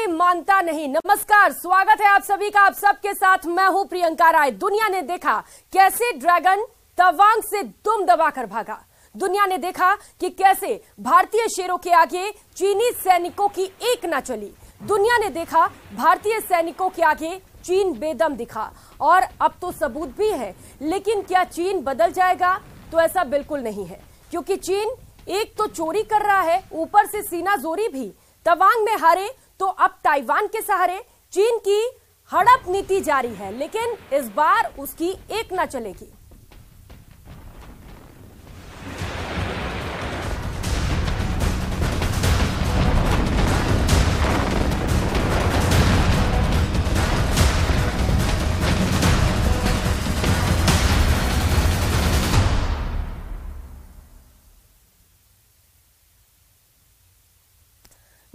कोई मानता नहीं। नमस्कार, स्वागत है आप सभी का। आप सबके साथ मैं हूं प्रियंका राय। दुनिया ने देखा कैसे ड्रैगन तवांग से दुम दबाकर भागा। दुनिया ने देखा कि कैसे भारतीय शेरों के आगे चीनी सैनिकों की एक न चली। दुनिया ने देखा भारतीय सैनिकों के आगे चीन बेदम दिखा। और अब तो सबूत भी है, लेकिन क्या चीन बदल जाएगा? तो ऐसा बिल्कुल नहीं है, क्योंकि चीन एक तो चोरी कर रहा है, ऊपर से सीना जोरी भी। तवांग में हारे तो अब ताइवान के सहारे चीन की हड़प नीति जारी है, लेकिन इस बार उसकी एक न चलेगी।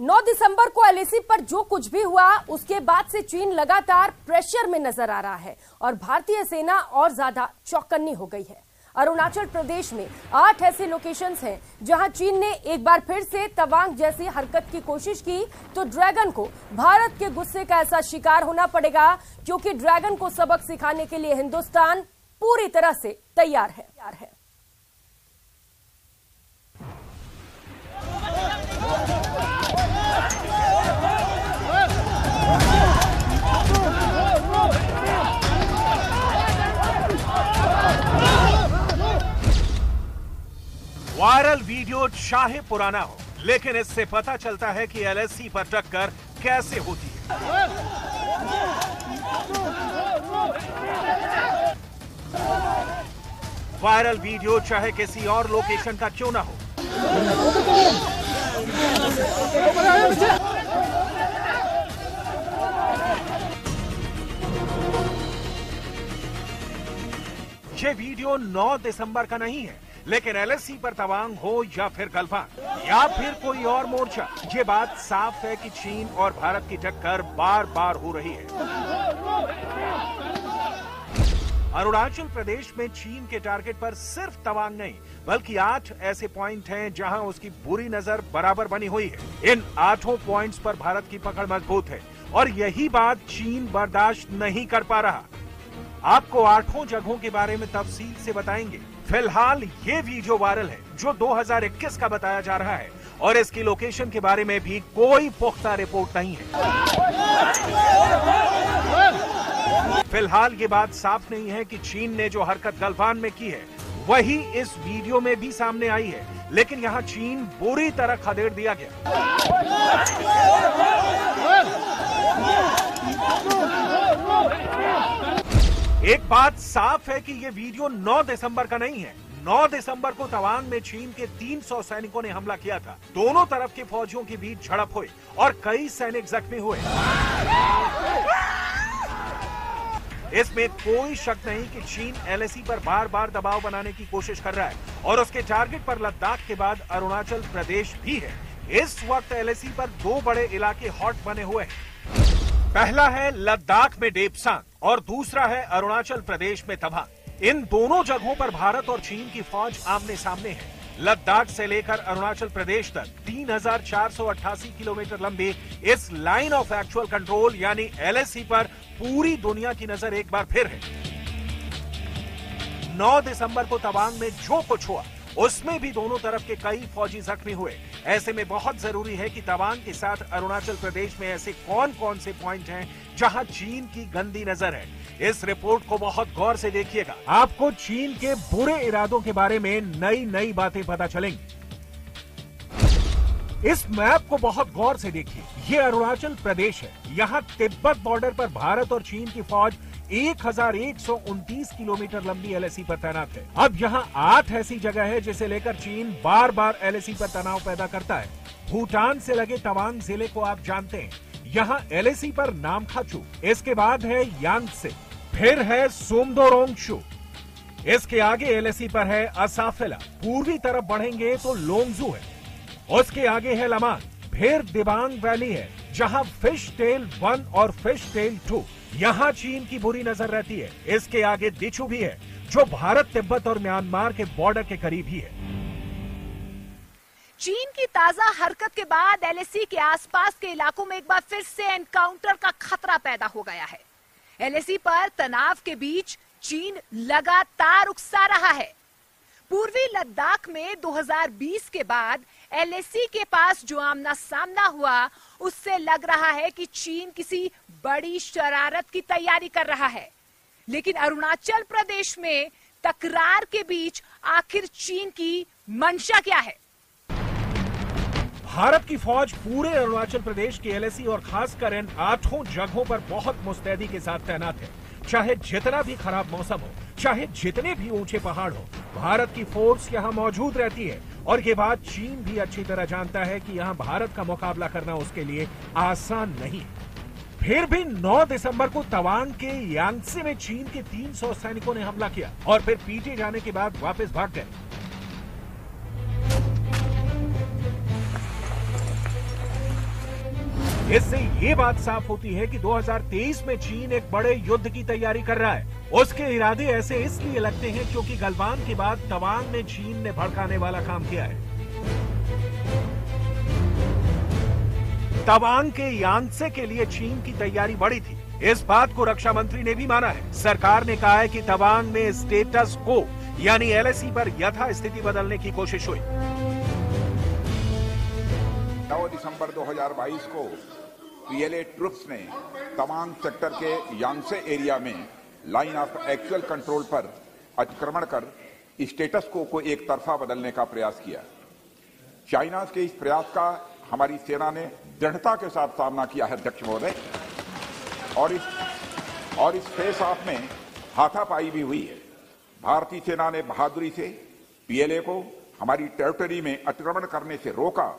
9 दिसंबर को एलएसी पर जो कुछ भी हुआ, उसके बाद से चीन लगातार प्रेशर में नजर आ रहा है और भारतीय सेना और ज्यादा चौकन्नी हो गई है। अरुणाचल प्रदेश में 8 ऐसे लोकेशंस हैं जहां चीन ने एक बार फिर से तवांग जैसी हरकत की कोशिश की तो ड्रैगन को भारत के गुस्से का ऐसा शिकार होना पड़ेगा, क्योंकि ड्रैगन को सबक सिखाने के लिए हिंदुस्तान पूरी तरह से तैयार है। वायरल वीडियो चाहे पुराना हो, लेकिन इससे पता चलता है कि एलएसी पर टक्कर कैसे होती है। वायरल वीडियो चाहे किसी और लोकेशन का क्यों ना हो, ये वीडियो 9 दिसंबर का नहीं है, लेकिन एलएसी पर तवांग हो या फिर गलवान या फिर कोई और मोर्चा, ये बात साफ है कि चीन और भारत की टक्कर बार बार हो रही है। अरुणाचल प्रदेश में चीन के टारगेट पर सिर्फ तवांग नहीं, बल्कि 8 ऐसे पॉइंट हैं जहां उसकी बुरी नजर बराबर बनी हुई है। इन 8 पॉइंट्स पर भारत की पकड़ मजबूत है और यही बात चीन बर्दाश्त नहीं कर पा रहा। आपको 8 जगहों के बारे में तफसील से बताएंगे। फिलहाल ये वीडियो वायरल है जो 2021 का बताया जा रहा है और इसकी लोकेशन के बारे में भी कोई पुख्ता रिपोर्ट नहीं है। फिलहाल ये बात साफ नहीं है कि चीन ने जो हरकत गलवान में की है वही इस वीडियो में भी सामने आई है, लेकिन यहाँ चीन बुरी तरह खदेड़ दिया गया। एक बात साफ है कि ये वीडियो 9 दिसंबर का नहीं है। 9 दिसंबर को तवांग में चीन के 300 सैनिकों ने हमला किया था। दोनों तरफ के फौजियों के बीच झड़प हुई और कई सैनिक जख्मी हुए। इसमें कोई शक नहीं कि चीन एलएसी पर बार बार दबाव बनाने की कोशिश कर रहा है और उसके टारगेट पर लद्दाख के बाद अरुणाचल प्रदेश भी है। इस वक्त एलएसी पर 2 बड़े इलाके हॉट बने हुए हैं। पहला है लद्दाख में डेपसांग और दूसरा है अरुणाचल प्रदेश में तवांग। इन दोनों जगहों पर भारत और चीन की फौज आमने सामने है। लद्दाख से लेकर अरुणाचल प्रदेश तक 3488 किलोमीटर लंबी इस लाइन ऑफ एक्चुअल कंट्रोल यानी एलएसी पर पूरी दुनिया की नजर एक बार फिर है। 9 दिसंबर को तवांग में जो कुछ हुआ उसमें भी दोनों तरफ के कई फौजी जख्मी हुए। ऐसे में बहुत जरूरी है कि तवांग के साथ अरुणाचल प्रदेश में ऐसे कौन कौन से पॉइंट हैं जहां चीन की गंदी नजर है। इस रिपोर्ट को बहुत गौर से देखिएगा, आपको चीन के बुरे इरादों के बारे में नई नई बातें पता चलेंगी। इस मैप को बहुत गौर से देखिए। ये अरुणाचल प्रदेश है। यहाँ तिब्बत बॉर्डर पर भारत और चीन की फौज 1129 किलोमीटर लंबी एलएसी पर तैनात है। अब यहाँ 8 ऐसी जगह है जिसे लेकर चीन बार बार एलएसी पर तनाव पैदा करता है। भूटान से लगे तवांग जिले को आप जानते हैं, यहाँ एलएसी पर नामखाचू, इसके बाद है यांगसे, फिर है सोमदोरोंगशु, इसके आगे एलएसी पर है असाफेला, पूर्वी तरफ बढ़ेंगे तो लोंगजू है, उसके आगे है लमांग, फिर दिबांग वैली है जहां फिश टेल 1 और फिश टेल 2, यहां चीन की बुरी नजर रहती है। इसके आगे दिचू भी है जो भारत, तिब्बत और म्यांमार के बॉर्डर के करीब ही है। चीन की ताजा हरकत के बाद एलएसी के आसपास के इलाकों में एक बार फिर से एनकाउंटर का खतरा पैदा हो गया है। एलएसी पर तनाव के बीच चीन लगातार उकसा रहा है। पूर्वी लद्दाख में 2020 के बाद एलएसी के पास जो आमना सामना हुआ, उससे लग रहा है कि चीन किसी बड़ी शरारत की तैयारी कर रहा है। लेकिन अरुणाचल प्रदेश में तकरार के बीच आखिर चीन की मंशा क्या है? भारत की फौज पूरे अरुणाचल प्रदेश के एलएसी और खासकर इन 8 जगहों पर बहुत मुस्तैदी के साथ तैनात है। चाहे जितना भी खराब मौसम हो, चाहे जितने भी ऊंचे पहाड़ हो, भारत की फोर्स यहां मौजूद रहती है। और ये बात चीन भी अच्छी तरह जानता है कि यहां भारत का मुकाबला करना उसके लिए आसान नहीं है। फिर भी 9 दिसंबर को तवांग के यांगसे में चीन के 300 सैनिकों ने हमला किया और फिर पीटे जाने के बाद वापस भाग गए। इससे ये बात साफ होती है कि 2023 में चीन एक बड़े युद्ध की तैयारी कर रहा है। उसके इरादे ऐसे इसलिए लगते हैं क्योंकि गलवान के बाद तवांग में चीन ने भड़काने वाला काम किया है। तवांग के यांगसे के लिए चीन की तैयारी बड़ी थी। इस बात को रक्षा मंत्री ने भी माना है। सरकार ने कहा है कि तवांग में स्टेटस को यानी एलएसी पर यथास्थिति बदलने की कोशिश हुई। 9 दिसंबर 2022 को पीएलए ट्रुप्स ने तवांग सेक्टर के यांगसे एरिया में लाइन ऑफ एक्चुअल कंट्रोल पर अतिक्रमण कर स्टेटस को एक तरफा बदलने का प्रयास किया। चाइना के इस प्रयास का हमारी सेना ने दृढ़ता के साथ सामना किया है अध्यक्ष महोदय, और इस फेस ऑफ में हाथापाई भी हुई है। भारतीय सेना ने बहादुरी से पीएलए को हमारी टेरिटरी में अतिक्रमण करने से रोका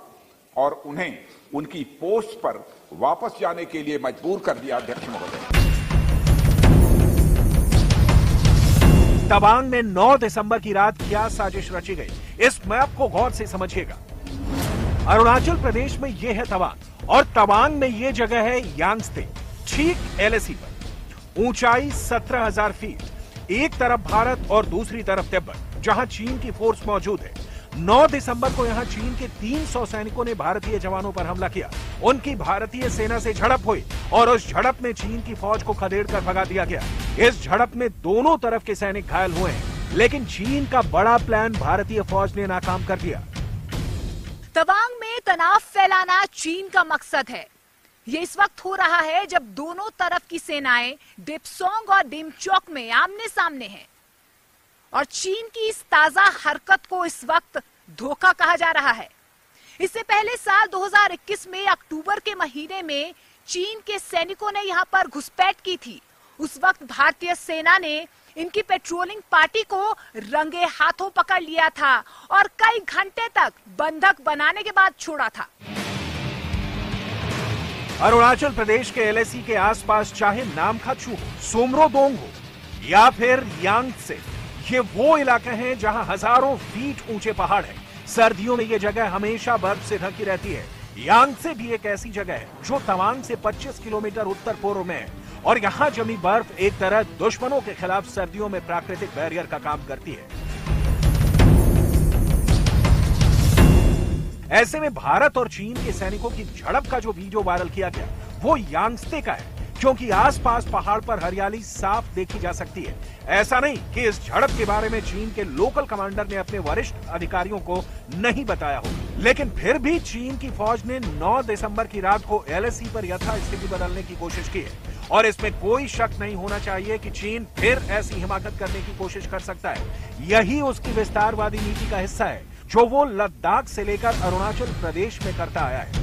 और उन्हें उनकी पोस्ट पर वापस जाने के लिए मजबूर कर दिया अध्यक्ष महोदय। तवांग में 9 दिसंबर की रात क्या साजिश रची गई, इस मैप को गौर से समझिएगा। अरुणाचल प्रदेश में यह है तवांग और तवांग में यह जगह है यांगसे, ठीक एलएसी पर। ऊंचाई 17,000 फीट। एक तरफ भारत और दूसरी तरफ तिब्बत, जहां चीन की फोर्स मौजूद है। 9 दिसंबर को यहां चीन के 300 सैनिकों ने भारतीय जवानों पर हमला किया। उनकी भारतीय सेना से झड़प हुई और उस झड़प में चीन की फौज को खदेड़कर भगा दिया गया। इस झड़प में दोनों तरफ के सैनिक घायल हुए हैं, लेकिन चीन का बड़ा प्लान भारतीय फौज ने नाकाम कर दिया। तवांग में तनाव फैलाना चीन का मकसद है। ये इस वक्त हो रहा है जब दोनों तरफ की सेनाएं डिपसोंग और डिमचोक में आमने सामने हैं और चीन की इस ताजा हरकत को इस वक्त धोखा कहा जा रहा है। इससे पहले साल 2021 में अक्टूबर के महीने में चीन के सैनिकों ने यहां पर घुसपैठ की थी। उस वक्त भारतीय सेना ने इनकी पेट्रोलिंग पार्टी को रंगे हाथों पकड़ लिया था और कई घंटे तक बंधक बनाने के बाद छोड़ा था। अरुणाचल प्रदेश के एलएसी के आसपास चाहे नामखाचू हो, सोमरोदोंग हो या फिर यांगसे, ये वो इलाके हैं जहां हजारों फीट ऊंचे पहाड़ हैं। सर्दियों में ये जगह हमेशा बर्फ से ढकी रहती है। यांगसे भी एक ऐसी जगह है जो तवांग से 25 किलोमीटर उत्तर पूर्व में है और यहां जमी बर्फ एक तरह दुश्मनों के खिलाफ सर्दियों में प्राकृतिक बैरियर का काम करती है। ऐसे में भारत और चीन के सैनिकों की झड़प का जो वीडियो वायरल किया गया वो यांगसे का है, क्योंकि आसपास पहाड़ पर हरियाली साफ देखी जा सकती है। ऐसा नहीं कि इस झड़प के बारे में चीन के लोकल कमांडर ने अपने वरिष्ठ अधिकारियों को नहीं बताया हो, लेकिन फिर भी चीन की फौज ने 9 दिसंबर की रात को एलएसी पर यथास्थिति बदलने की कोशिश की है और इसमें कोई शक नहीं होना चाहिए कि चीन फिर ऐसी हिमाकत करने की कोशिश कर सकता है। यही उसकी विस्तारवादी नीति का हिस्सा है जो वो लद्दाख से लेकर अरुणाचल प्रदेश में करता आया है।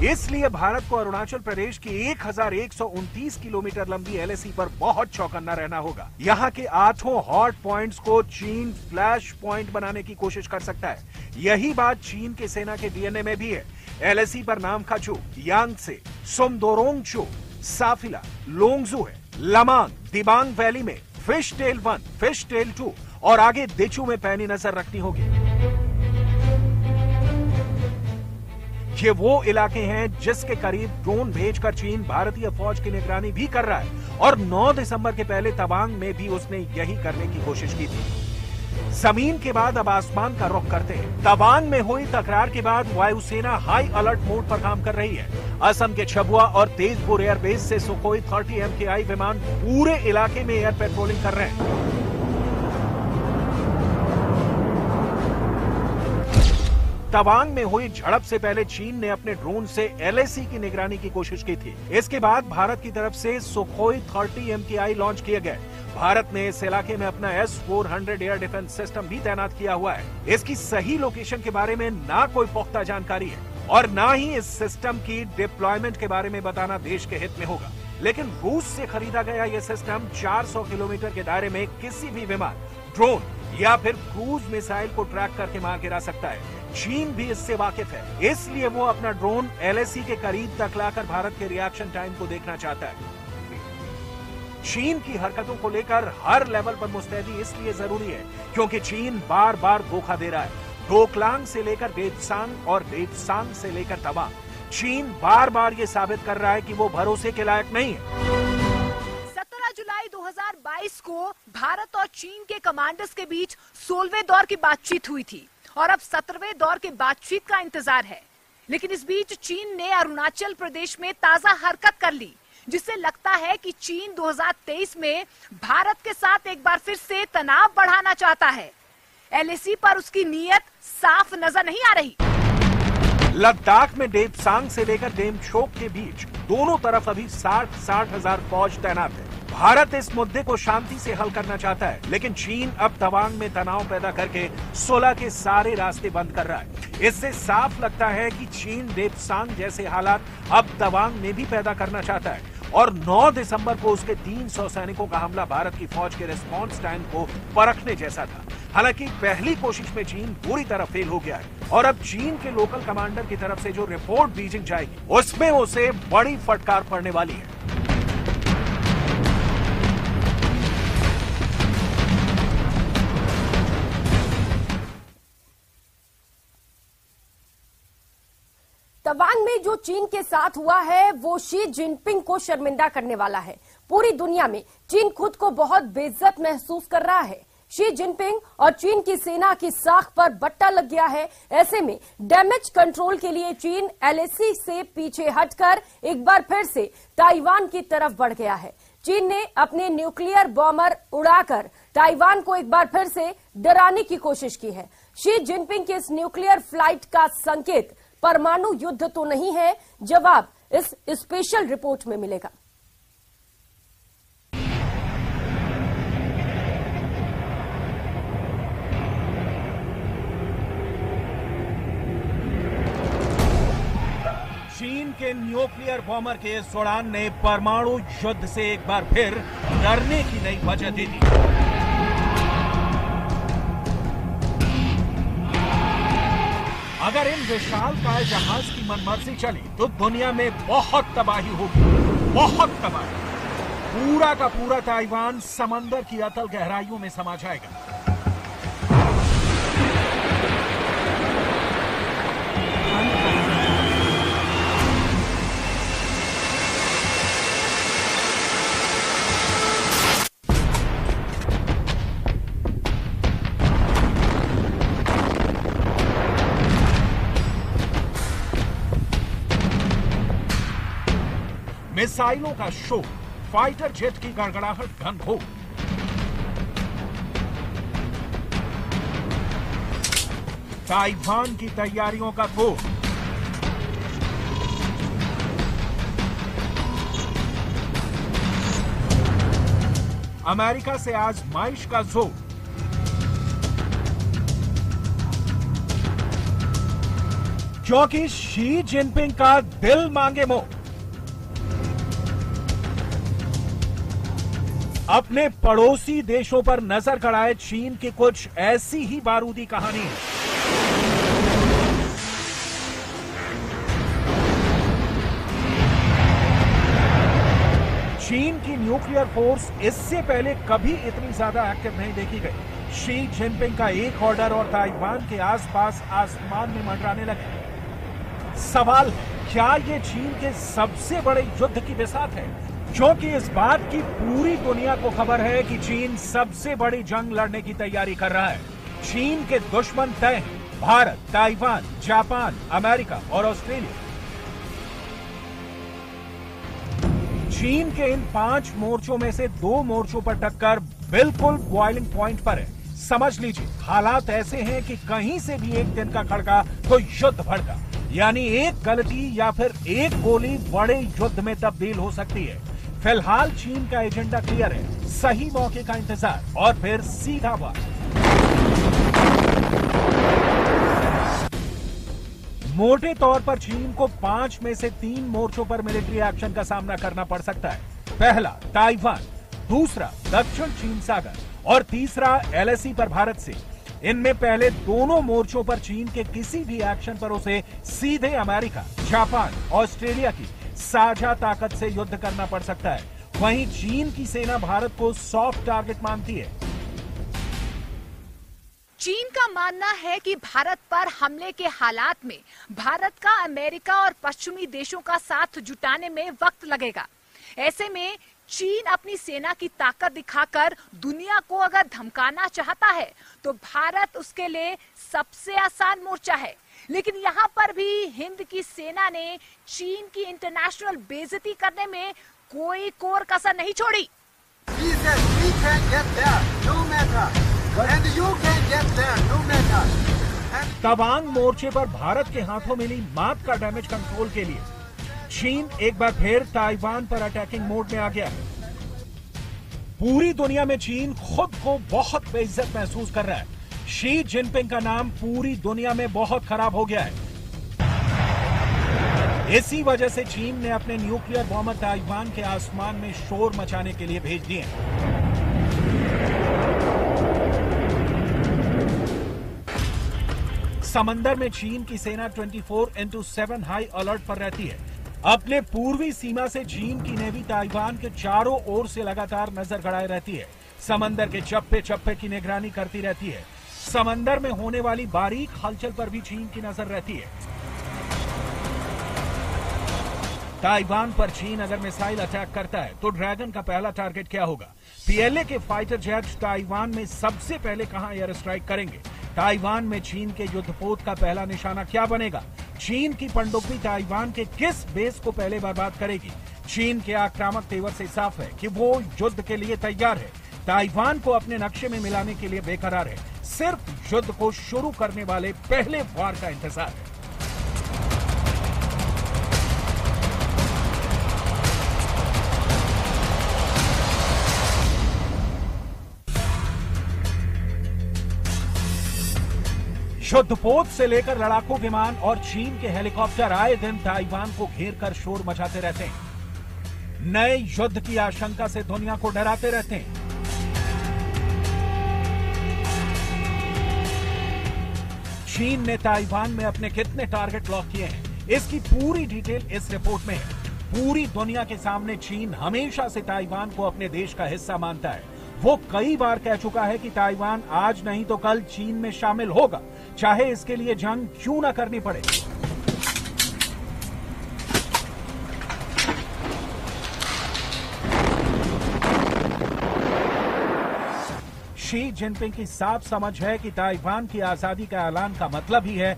इसलिए भारत को अरुणाचल प्रदेश की 1129 किलोमीटर लंबी एलएसी पर बहुत चौकन्ना रहना होगा। यहाँ के 8 हॉट पॉइंट्स को चीन फ्लैश पॉइंट बनाने की कोशिश कर सकता है। यही बात चीन के सेना के डीएनए में भी है। एलएसी पर नामखाचू, यांगसे, सोमदोरोंगचो, साफिला, लोंगजू है। लमांग, दिबांग वैली में फिश टेल 1, फिश टेल 2 और आगे देचू में पैनी नजर रखनी होगी। ये वो इलाके हैं जिसके करीब ड्रोन भेजकर चीन भारतीय फौज की निगरानी भी कर रहा है और 9 दिसंबर के पहले तवांग में भी उसने यही करने की कोशिश की थी। जमीन के बाद अब आसमान का रुख करते हैं। तवांग में हुई तकरार के बाद वायुसेना हाई अलर्ट मोड पर काम कर रही है। असम के छबुआ और तेजपुर एयरबेस से सुखोई 30 MKI विमान पूरे इलाके में एयर पेट्रोलिंग कर रहे हैं। तवांग में हुई झड़प से पहले चीन ने अपने ड्रोन से LAC की निगरानी की कोशिश की थी। इसके बाद भारत की तरफ से सुखोई 30 MKI लॉन्च किए गए। भारत ने इस इलाके में अपना S-400 एयर डिफेंस सिस्टम भी तैनात किया हुआ है। इसकी सही लोकेशन के बारे में ना कोई पुख्ता जानकारी है और ना ही इस सिस्टम की डिप्लॉयमेंट के बारे में बताना देश के हित में होगा। लेकिन रूस से खरीदा गया यह सिस्टम 400 किलोमीटर के दायरे में किसी भी विमान, ड्रोन या फिर क्रूज मिसाइल को ट्रैक करके मार गिरा सकता है। चीन भी इससे वाकिफ है, इसलिए वो अपना ड्रोन LAC के करीब तक लाकर भारत के रिएक्शन टाइम को देखना चाहता है। चीन की हरकतों को लेकर हर लेवल पर मुस्तैदी इसलिए जरूरी है क्योंकि चीन बार बार धोखा दे रहा है। डोकलाम से लेकर डेपसांग और डेपसांग से लेकर तवांग, चीन बार बार ये साबित कर रहा है कि वो भरोसे के लायक नहीं है। 17 जुलाई 2022 को भारत और चीन के कमांडर्स के बीच 16वें दौर की बातचीत हुई थी और अब 17वें दौर के बातचीत का इंतजार है। लेकिन इस बीच चीन ने अरुणाचल प्रदेश में ताजा हरकत कर ली, जिससे लगता है कि चीन 2023 में भारत के साथ एक बार फिर से तनाव बढ़ाना चाहता है। LAC पर उसकी नीयत साफ नजर नहीं आ रही। लद्दाख में डेपसांग से लेकर डेमचोक के बीच दोनों तरफ अभी 60 हजार फौज तैनात है। भारत इस मुद्दे को शांति से हल करना चाहता है, लेकिन चीन अब तवांग में तनाव पैदा करके सुलह के सारे रास्ते बंद कर रहा है। इससे साफ लगता है कि चीन डेपसांग जैसे हालात अब तवांग में भी पैदा करना चाहता है और 9 दिसंबर को उसके 300 सैनिकों का हमला भारत की फौज के रिस्पॉन्स टाइम को परखने जैसा था। हालांकि पहली कोशिश में चीन पूरी तरह फेल हो गया है और अब चीन के लोकल कमांडर की तरफ से जो रिपोर्ट बीजिंग जाएगी उसमें उसे बड़ी फटकार पड़ने वाली है। तवांग में जो चीन के साथ हुआ है वो शी जिनपिंग को शर्मिंदा करने वाला है। पूरी दुनिया में चीन खुद को बहुत बेइज्जत महसूस कर रहा है। शी जिनपिंग और चीन की सेना की साख पर बट्टा लग गया है। ऐसे में डैमेज कंट्रोल के लिए चीन LAC से पीछे हटकर एक बार फिर से ताइवान की तरफ बढ़ गया है। चीन ने अपने न्यूक्लियर बॉम्बर उड़ाकर ताइवान को एक बार फिर से डराने की कोशिश की है। शी जिनपिंग के इस न्यूक्लियर फ्लाइट का संकेत परमाणु युद्ध तो नहीं है, जवाब इस स्पेशल रिपोर्ट में मिलेगा। चीन के न्यूक्लियर बॉम्बर के इस उड़ान ने परमाणु युद्ध से एक बार फिर डरने की नई वजह दे दी। अगर इन विशालकाय जहाज की मनमर्जी चली तो दुनिया में बहुत तबाही होगी, बहुत तबाही। पूरा का पूरा ताइवान समंदर की अतल गहराइयों में समा जाएगा। मिसाइलों का शो, फाइटर जेट की गड़गड़ाहट बंद हो। ताइवान की तैयारियों का तोड़। अमेरिका से आजमाइश का जोर। क्योंकि शी जिनपिंग का दिल मांगे मोह। अपने पड़ोसी देशों पर नजर गड़ाए चीन की कुछ ऐसी ही बारूदी कहानी है। चीन की न्यूक्लियर फोर्स इससे पहले कभी इतनी ज्यादा एक्टिव नहीं देखी गई। शी जिनपिंग का एक ऑर्डर और ताइवान के आसपास आसमान में मंडराने लगे। सवाल है, क्या ये चीन के सबसे बड़े युद्ध की बिसात है? क्योंकि इस बात की पूरी दुनिया को खबर है कि चीन सबसे बड़ी जंग लड़ने की तैयारी कर रहा है। चीन के दुश्मन तय हैं भारत, ताइवान, जापान, अमेरिका और ऑस्ट्रेलिया। चीन के इन 5 मोर्चों में से 2 मोर्चों पर टक्कर बिल्कुल बॉइलिंग पॉइंट पर है। समझ लीजिए, हालात ऐसे हैं कि कहीं से भी एक दिन का खड़का तो युद्ध भड़का, यानी एक गलती या फिर एक गोली बड़े युद्ध में तब्दील हो सकती है। फिलहाल चीन का एजेंडा क्लियर है, सही मौके का इंतजार और फिर सीधा वार। मोटे तौर पर चीन को 5 में से 3 मोर्चों पर मिलिट्री एक्शन का सामना करना पड़ सकता है। पहला ताइवान, दूसरा दक्षिण चीन सागर और तीसरा एलएसी पर भारत से। इनमें पहले दोनों मोर्चों पर चीन के किसी भी एक्शन पर उसे सीधे अमेरिका, जापान, ऑस्ट्रेलिया की साझा ताकत से युद्ध करना पड़ सकता है। वहीं चीन की सेना भारत को सॉफ्ट टारगेट मानती है। चीन का मानना है कि भारत पर हमले के हालात में भारत का अमेरिका और पश्चिमी देशों का साथ जुटाने में वक्त लगेगा। ऐसे में चीन अपनी सेना की ताकत दिखाकर दुनिया को अगर धमकाना चाहता है तो भारत उसके लिए सबसे आसान मोर्चा है। लेकिन यहाँ पर भी हिंद की सेना ने चीन की इंटरनेशनल बेइज्जती करने में कोई कोर कसर नहीं छोड़ी। तवांग मोर्चे पर भारत के हाथों मिली मात का डैमेज कंट्रोल के लिए चीन एक बार फिर ताइवान पर अटैकिंग मोड में आ गया है। पूरी दुनिया में चीन खुद को बहुत बेइज्जत महसूस कर रहा है। शी जिनपिंग का नाम पूरी दुनिया में बहुत खराब हो गया है। इसी वजह से चीन ने अपने न्यूक्लियर बॉम्बर ताइवान के आसमान में शोर मचाने के लिए भेज दिए हैं। समंदर में चीन की सेना 24/7 हाई अलर्ट पर रहती है। अपने पूर्वी सीमा से चीन की नेवी ताइवान के चारों ओर से लगातार नजर गड़ाए रहती है। समंदर के चप्पे चप्पे की निगरानी करती रहती है। समंदर में होने वाली बारीक हलचल पर भी चीन की नजर रहती है। ताइवान पर चीन अगर मिसाइल अटैक करता है तो ड्रैगन का पहला टारगेट क्या होगा? पीएलए के फाइटर जेट ताइवान में सबसे पहले कहां एयर स्ट्राइक करेंगे? ताइवान में चीन के युद्धपोत का पहला निशाना क्या बनेगा? चीन की पनडुब्बी ताइवान के किस बेस को पहले बर्बाद करेगी? चीन के आक्रामक तेवर से साफ है कि वो युद्ध के लिए तैयार है। ताइवान को अपने नक्शे में मिलाने के लिए बेकरार है। सिर्फ युद्ध को शुरू करने वाले पहले वार का इंतजार है। युद्धपोत से लेकर लड़ाकू विमान और चीन के हेलीकॉप्टर आए दिन ताइवान को घेर कर शोर मचाते रहते हैं। नए युद्ध की आशंका से दुनिया को डराते रहते हैं। चीन ने ताइवान में अपने कितने टारगेट लॉक किए हैं, इसकी पूरी डिटेल इस रिपोर्ट में है। पूरी दुनिया के सामने चीन हमेशा से ताइवान को अपने देश का हिस्सा मानता है। वो कई बार कह चुका है कि ताइवान आज नहीं तो कल चीन में शामिल होगा, चाहे इसके लिए जंग क्यों ना करनी पड़े। शी जिनपिंग की साफ समझ है कि ताइवान की आजादी का ऐलान का मतलब ही है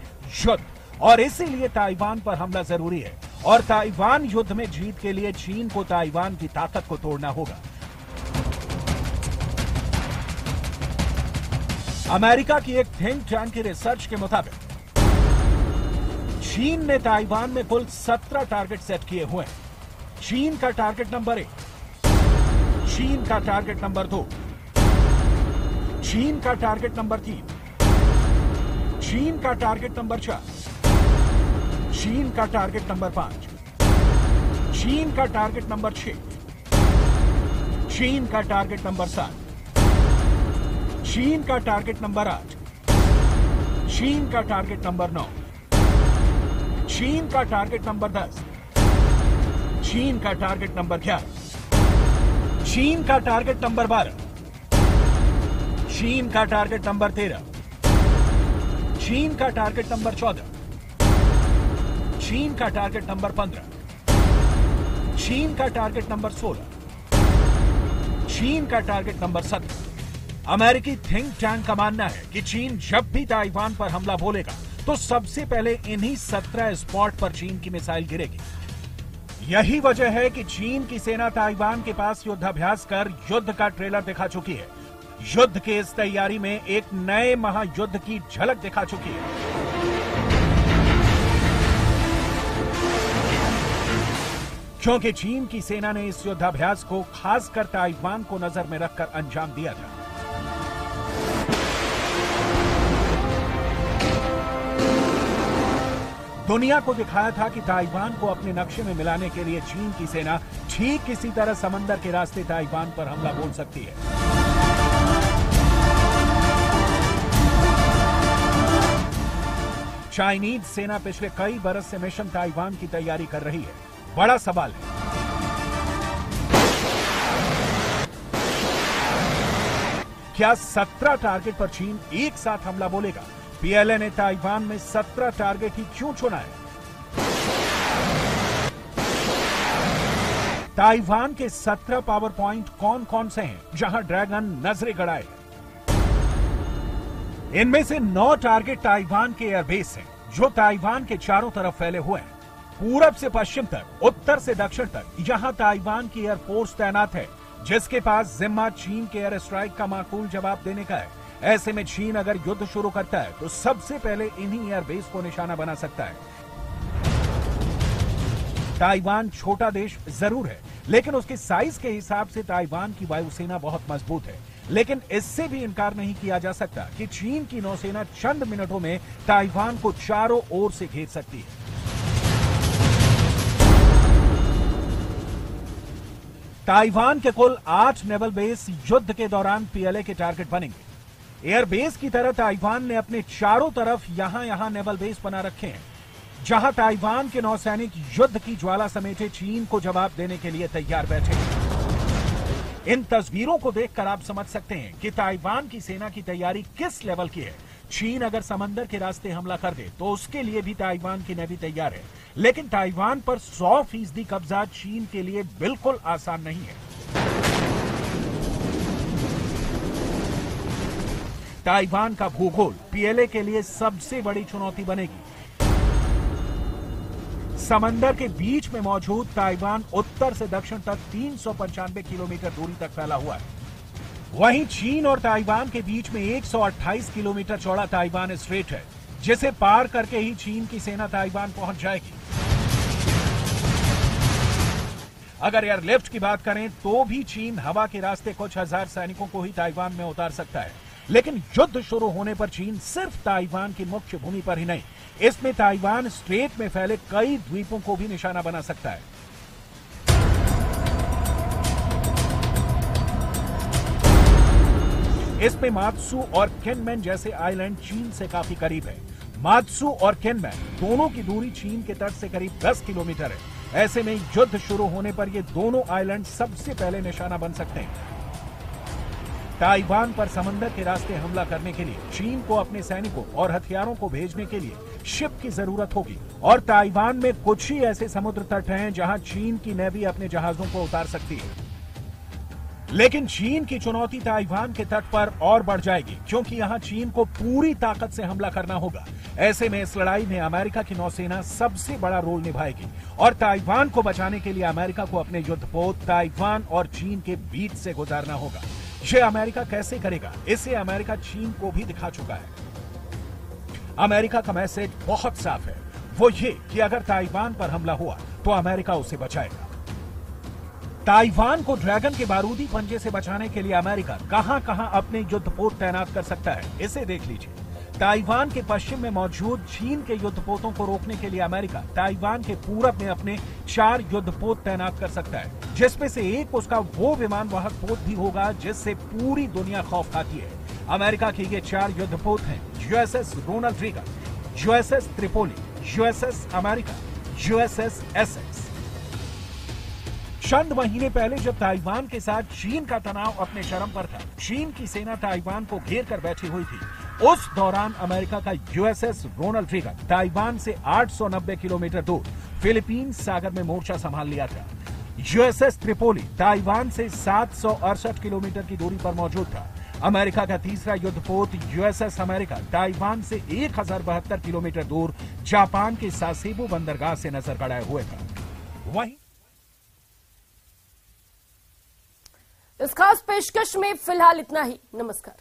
युद्ध, और इसीलिए ताइवान पर हमला जरूरी है। और ताइवान युद्ध में जीत के लिए चीन को ताइवान की ताकत को तोड़ना होगा। अमेरिका की एक थिंक टैंक की रिसर्च के मुताबिक चीन ने ताइवान में कुल 17 टारगेट सेट किए हुए हैं। चीन का टारगेट नंबर 1, चीन का टारगेट नंबर 2, चीन का टारगेट नंबर 3, चीन का टारगेट नंबर 4, चीन का टारगेट नंबर 5, चीन का टारगेट नंबर 6, चीन का टारगेट नंबर 7, चीन का टारगेट नंबर 8, चीन का टारगेट नंबर 9, चीन का टारगेट नंबर 10, चीन का टारगेट नंबर 11, चीन का टारगेट नंबर 12, चीन का टारगेट नंबर 13, चीन का टारगेट नंबर 14, चीन का टारगेट नंबर 15, चीन का टारगेट नंबर 16, चीन का टारगेट नंबर 17, अमेरिकी थिंक टैंक का मानना है कि चीन जब भी ताइवान पर हमला बोलेगा तो सबसे पहले इन्हीं 17 स्पॉट पर चीन की मिसाइल गिरेगी। यही वजह है कि चीन की सेना ताइवान के पास युद्धाभ्यास कर युद्ध का ट्रेलर दिखा चुकी है। युद्ध के इस तैयारी में एक नए महायुद्ध की झलक दिखा चुकी है। क्योंकि चीन की सेना ने इस युद्धाभ्यास को खासकर ताइवान को नजर में रखकर अंजाम दिया था। दुनिया को दिखाया था कि ताइवान को अपने नक्शे में मिलाने के लिए चीन की सेना ठीक किसी तरह समंदर के रास्ते ताइवान पर हमला बोल सकती है। चाइनीज सेना पिछले कई बरस से मिशन ताइवान की तैयारी कर रही है। बड़ा सवाल है, क्या 17 टारगेट पर चीन एक साथ हमला बोलेगा? पीएलए ने ताइवान में 17 टारगेट ही क्यों चुना है? ताइवान के 17 पावर पॉइंट कौन कौन से हैं जहां ड्रैगन नजरें गड़ाए? इनमें से 9 टारगेट ताइवान के एयरबेस हैं जो ताइवान के चारों तरफ फैले हुए हैं। पूरब से पश्चिम तक, उत्तर से दक्षिण तक यहां ताइवान की एयरफोर्स तैनात है, जिसके पास जिम्मा चीन के एयर स्ट्राइक का माकूल जवाब देने का है। ऐसे में चीन अगर युद्ध शुरू करता है तो सबसे पहले इन्हीं एयरबेस को निशाना बना सकता है। ताइवान छोटा देश जरूर है, लेकिन उसके साइज के हिसाब से ताइवान की वायुसेना बहुत मजबूत है। लेकिन इससे भी इनकार नहीं किया जा सकता कि चीन की नौसेना चंद मिनटों में ताइवान को चारों ओर से घेर सकती है। ताइवान के कुल 8 नेवल बेस युद्ध के दौरान पीएलए के टारगेट बनेंगे। एयरबेस की तरह ताइवान ने अपने चारों तरफ यहां नेवल बेस बना रखे हैं, जहां ताइवान के नौसैनिक युद्ध की ज्वाला समेटे चीन को जवाब देने के लिए तैयार बैठे हैं। इन तस्वीरों को देखकर आप समझ सकते हैं कि ताइवान की सेना की तैयारी किस लेवल की है। चीन अगर समंदर के रास्ते हमला कर दे तो उसके लिए भी ताइवान की नेवी तैयार है, लेकिन ताइवान पर 100% कब्जा चीन के लिए बिल्कुल आसान नहीं है। ताइवान का भूगोल पीएलए के लिए सबसे बड़ी चुनौती बनेगी। समंदर के बीच में मौजूद ताइवान उत्तर से दक्षिण तक 395 किलोमीटर दूरी तक फैला हुआ है। वहीं चीन और ताइवान के बीच में 128 किलोमीटर चौड़ा ताइवान स्ट्रेट है, जिसे पार करके ही चीन की सेना ताइवान पहुंच जाएगी। अगर एयरलिफ्ट की बात करें तो भी चीन हवा के रास्ते कुछ हजार सैनिकों को ही ताइवान में उतार सकता है, लेकिन युद्ध शुरू होने पर चीन सिर्फ ताइवान की मुख्य भूमि पर ही नहीं, इसमें ताइवान स्ट्रेट में फैले कई द्वीपों को भी निशाना बना सकता है। इसमें मात्सू और केनमैन जैसे आइलैंड चीन से काफी करीब है। मात्सू और केनमैन दोनों की दूरी चीन के तट से करीब 10 किलोमीटर है। ऐसे में युद्ध शुरू होने पर ये दोनों आइलैंड सबसे पहले निशाना बन सकते हैं। ताइवान पर समंदर के रास्ते हमला करने के लिए चीन को अपने सैनिकों और हथियारों को भेजने के लिए शिप की जरूरत होगी, और ताइवान में कुछ ही ऐसे समुद्र तट हैं जहां चीन की नेवी अपने जहाजों को उतार सकती है। लेकिन चीन की चुनौती ताइवान के तट पर और बढ़ जाएगी, क्योंकि यहां चीन को पूरी ताकत से हमला करना होगा। ऐसे में इस लड़ाई में अमेरिका की नौसेना सबसे बड़ा रोल निभाएगी, और ताइवान को बचाने के लिए अमेरिका को अपने युद्धपोत ताइवान और चीन के बीच से गुजारना होगा। ये अमेरिका कैसे करेगा, इसे अमेरिका चीन को भी दिखा चुका है। अमेरिका का मैसेज बहुत साफ है, वो ये कि अगर ताइवान पर हमला हुआ तो अमेरिका उसे बचाएगा। ताइवान को ड्रैगन के बारूदी पंजे से बचाने के लिए अमेरिका कहां कहां अपने युद्धपोत तैनात कर सकता है, इसे देख लीजिए। ताइवान के पश्चिम में मौजूद चीन के युद्धपोतों को रोकने के लिए अमेरिका ताइवान के पूरब में अपने 4 युद्धपोत तैनात कर सकता है, जिसमें से एक उसका वो विमान वाहक पोत भी होगा जिससे पूरी दुनिया खौफ खाती है। अमेरिका के ये 4 युद्धपोत हैं USS Ronald Reagan, USS Tripoli, USS America, USS Essex. चंद महीने पहले जब ताइवान के साथ चीन का तनाव अपने चरम पर था, चीन की सेना ताइवान को घेर कर बैठी हुई थी। उस दौरान अमेरिका का यूएसएस रोनाल्ड रीगन ताइवान से 890 किलोमीटर दूर फिलीपींस सागर में मोर्चा संभाल लिया था। यूएसएस त्रिपोली ताइवान से 768 किलोमीटर की दूरी पर मौजूद था। अमेरिका का तीसरा युद्धपोत यूएसएस अमेरिका ताइवान से 1072 किलोमीटर दूर जापान के सासेबो बंदरगाह से नजर गड़ाए हुए था। वहीं इस खास पेशकश में फिलहाल इतना ही। नमस्कार।